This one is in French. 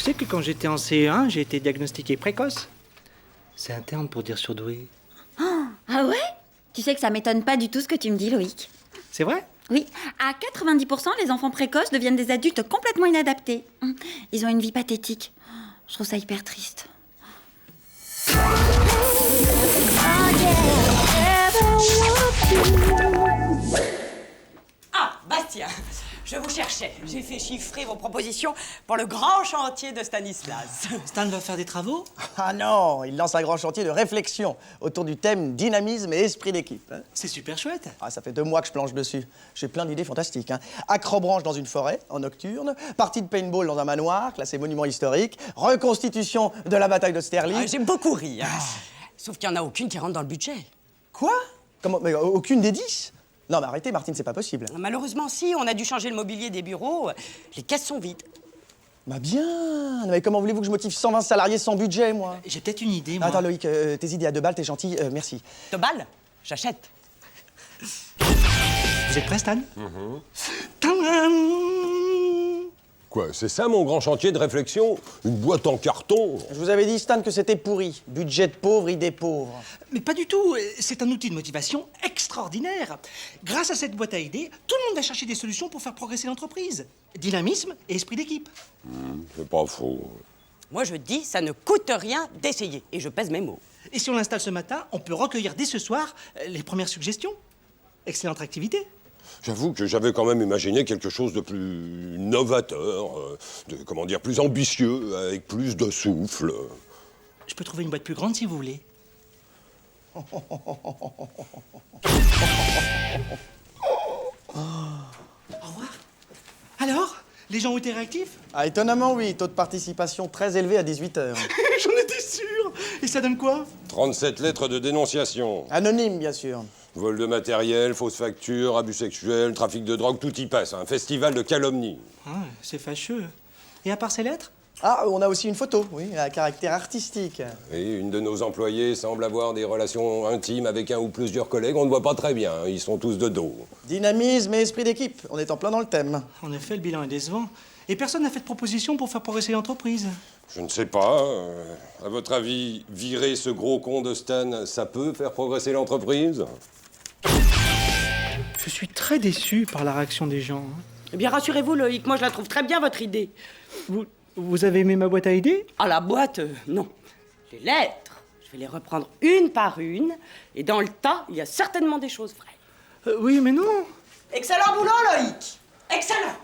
sais que quand j'étais en CE1, j'ai été diagnostiqué précoce. C'est un terme pour dire surdoué. Ah ouais? Tu sais que ça m'étonne pas du tout ce que tu me dis, Loïc. C'est vrai? Oui, à 90%, les enfants précoces deviennent des adultes complètement inadaptés. Ils ont une vie pathétique. Je trouve ça hyper triste. Ah, Bastien, je vous cherchais. J'ai fait chiffrer vos propositions pour le grand chantier de Stanislas. Stan va faire des travaux? Ah non, il lance un grand chantier de réflexion autour du thème dynamisme et esprit d'équipe. Hein. C'est super chouette. Ah, ça fait 2 mois que je planche dessus. J'ai plein d'idées fantastiques. Hein. Acrobranche dans une forêt, en nocturne, partie de paintball dans un manoir, classé monument historique, reconstitution de la bataille d'Austerlitz. Ah, j'ai beaucoup ri. Hein. Sauf qu'il n'y en a aucune qui rentre dans le budget. Quoi? Comment? Mais aucune des 10? Non, mais arrêtez, Martine, c'est pas possible. Malheureusement, si, on a dû changer le mobilier des bureaux. Les caisses sont vides. Bah bien. Mais comment voulez-vous que je motive 120 salariés sans budget, moi? J'ai peut-être une idée, moi. Attends, Loïc, tes idées à 2 balles, t'es gentil, merci. De balles, j'achète. Vous êtes prêts, Stan? Tadam! Quoi, c'est ça mon grand chantier de réflexion? Une boîte en carton? Je vous avais dit, Stan, que c'était pourri. Budget de pauvre, idée pauvre. Mais pas du tout. C'est un outil de motivation extraordinaire. Grâce à cette boîte à idées, tout le monde va chercher des solutions pour faire progresser l'entreprise. Dynamisme et esprit d'équipe. C'est pas faux. Moi, je dis, ça ne coûte rien d'essayer. Et je pèse mes mots. Et si on l'installe ce matin, on peut recueillir dès ce soir les premières suggestions. Excellente activité. J'avoue que j'avais quand même imaginé quelque chose de plus novateur, plus ambitieux, avec plus de souffle. Je peux trouver une boîte plus grande si vous voulez. Au revoir. Alors, les gens ont été réactifs? Ah, étonnamment, oui. Taux de participation très élevé à 18h. J'en étais sûr. Et ça donne quoi? 37 lettres de dénonciation. Anonyme, bien sûr. Vol de matériel, fausses factures, abus sexuels, trafic de drogue, tout y passe. Un festival de calomnie. Ah, c'est fâcheux. Et à part ces lettres? Ah, on a aussi une photo, oui, à caractère artistique. Et une de nos employés semble avoir des relations intimes avec un ou plusieurs collègues. On ne voit pas très bien, hein. Ils sont tous de dos. Dynamisme et esprit d'équipe. On est en plein dans le thème. En effet, le bilan est décevant. Et personne n'a fait de proposition pour faire progresser l'entreprise. Je ne sais pas. À votre avis, virer ce gros con de Stan, ça peut faire progresser l'entreprise? Je suis très déçu par la réaction des gens. Eh bien, rassurez-vous, Loïc, moi, je la trouve très bien, votre idée. Vous avez aimé ma boîte à idées? Ah, la boîte, non. Les lettres, je vais les reprendre une par une. Et dans le tas, il y a certainement des choses vraies. Oui, mais non. Excellent boulot, Loïc. Excellent.